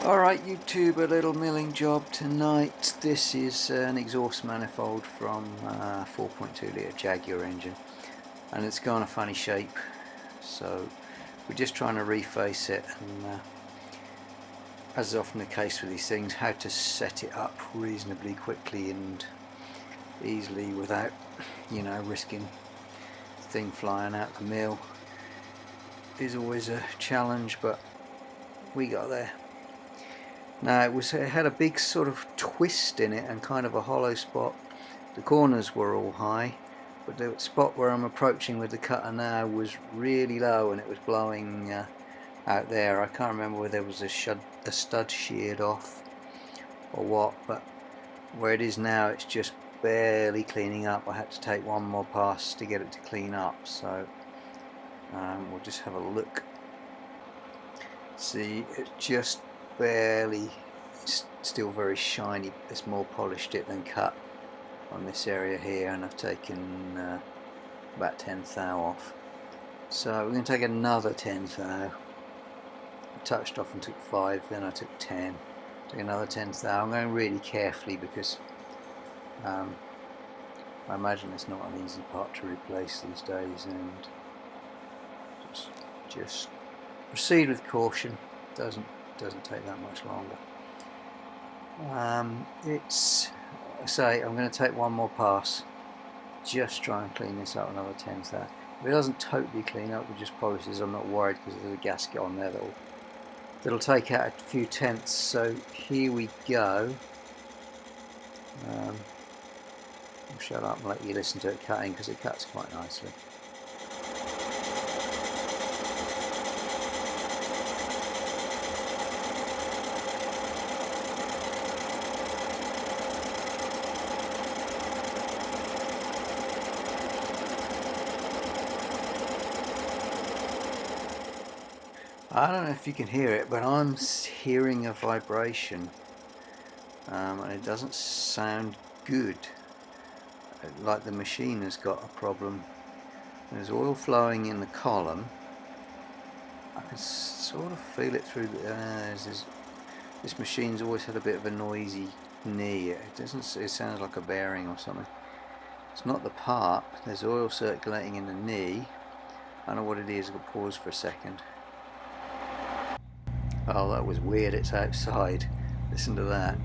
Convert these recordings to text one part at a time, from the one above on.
Alright YouTube, a little milling job tonight. This is an exhaust manifold from a 4.2 litre Jaguar engine, and it's gone a funny shape, so we're just trying to reface it, and as is often the case with these things, how to set it up reasonably quickly and easily without, risking the thing flying out the mill is always a challenge, but we got there. Now it had a big sort of twist in it and kind of a hollow spot. The corners were all high, but the spot where I'm approaching with the cutter now was really low, and it was blowing out there. I can't remember whether there was a stud sheared off or what, but where it is now it's just barely cleaning up. I had to take one more pass to get it to clean up, so we'll just have a look. See, it just barely, it's still very shiny. It's more polished it than cut on this area here, and I've taken about 1/10 thou off. So we're going to take another 1/10 thou. I touched off and took 5, then I took 10. Took another 1/10 thou. I'm going really carefully because I imagine it's not an easy part to replace these days, and just proceed with caution. Doesn't take that much longer. I say I'm going to take one more pass, just try and clean this up another 1/10 thou. If it doesn't totally clean up with just polishes, I'm not worried, because there's a gasket on there that'll take out a few tenths. So here we go. I'll shut up and let you listen to it cutting, because it cuts quite nicely. I don't know if you can hear it, but I'm hearing a vibration, and it doesn't sound good, like the machine has got a problem. There's oil flowing in the column. I can sort of feel it through this machine's always had a bit of a noisy knee. It sounds like a bearing or something. It's not the part. There's oil circulating in the knee. I don't know what it is. I'll pause for a second. Oh, that was weird. It's outside. Listen to that.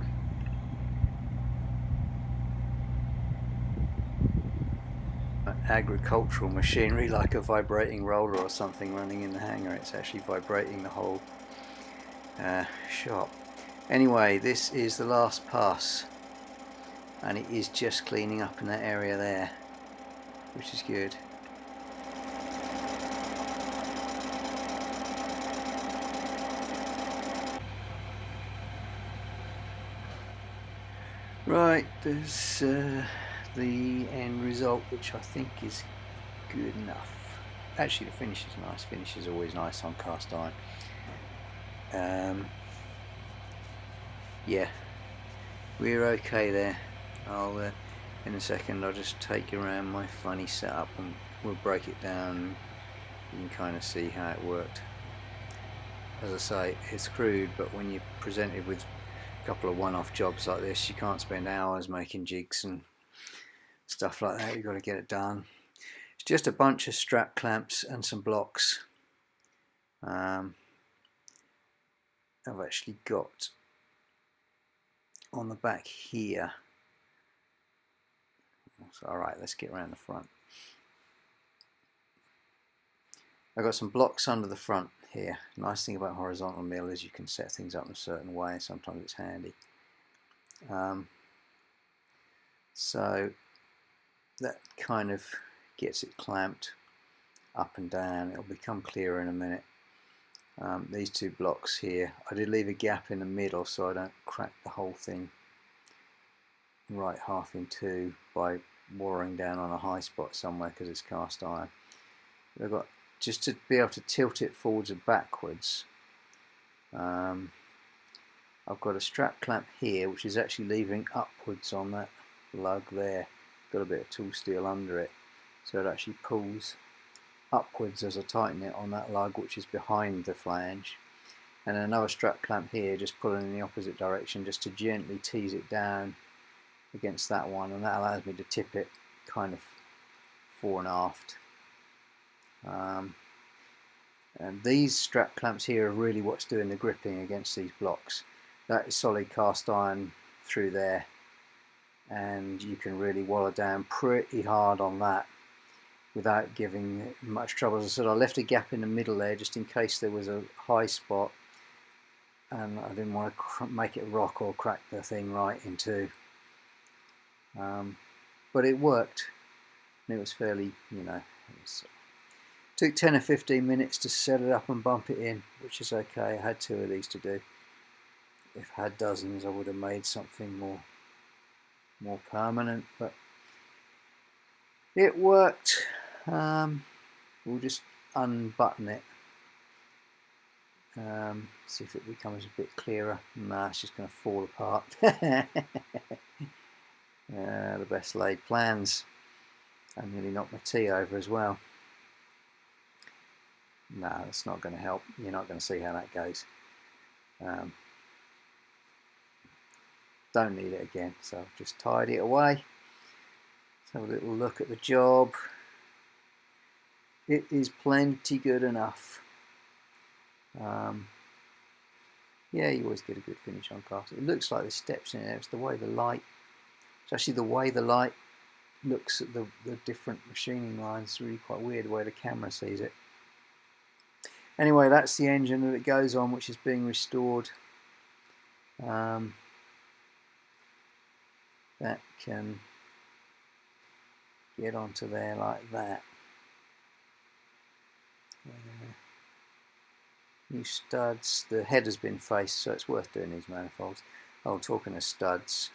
Agricultural machinery, like a vibrating roller or something running in the hangar. It's actually vibrating the whole shop. Anyway, this is the last pass, and it is just cleaning up in that area there, which is good. Right, there's the end result, which I think is good enough. Actually, the finish is nice. Finish is always nice on cast iron. Yeah, we're okay there. In a second I'll just take you around my funny setup and we'll break it down. You can kind of see how it worked. As I say, it's crude, but when you're presented with a couple of one-off jobs like this, you can't spend hours making jigs and stuff like that. You've got to get it done. It's just a bunch of strap clamps and some blocks. I've actually got on the back here. Alright, let's get around the front. I've got some blocks under the front here. Nice thing about horizontal mill is you can set things up in a certain way. Sometimes it's handy. So that kind of gets it clamped up and down. It'll become clearer in a minute. These two blocks here, I did leave a gap in the middle so I don't crack the whole thing right half in two by watering down on a high spot somewhere, because it's cast iron. I've got, just to be able to tilt it forwards and backwards, I've got a strap clamp here which is actually leaving upwards on that lug there. Got a bit of tool steel under it, so it actually pulls upwards as I tighten it on that lug, which is behind the flange. and another strap clamp here, just pulling in the opposite direction just to gently tease it down against that one, and that allows me to tip it kind of fore and aft. And these strap clamps here are really what's doing the gripping against these blocks. That is solid cast iron through there, and you can really wallow down pretty hard on that without giving it much trouble. As I said, I left a gap in the middle there just in case there was a high spot, and I didn't want to make it rock or crack the thing right in two. But it worked, and it was fairly, took 10 or 15 minutes to set it up and bump it in, which is okay. I had 2 of these to do. If I had dozens, I would have made something more permanent, but it worked. We'll just unbutton it, see if it becomes a bit clearer. Nah, it's just going to fall apart. The best laid plans. I nearly knocked my tea over as well. No, that's not going to help. You're not going to see how that goes. Don't need it again, so I've just tidy it away. Let's have a little look at the job. It is plenty good enough. Yeah, you always get a good finish on cast. It looks like there's steps in it. It's the way the light, it's actually the way the light looks at the different machining lines. It's really quite weird the way the camera sees it. Anyway, that's the engine that it goes on, which is being restored. That can get onto there like that. New studs. The head has been faced, so it's worth doing these manifolds. Oh, talking of studs,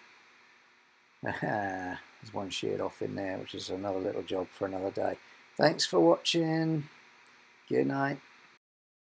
there's one sheared off in there, which is another little job for another day. Thanks for watching. Good night.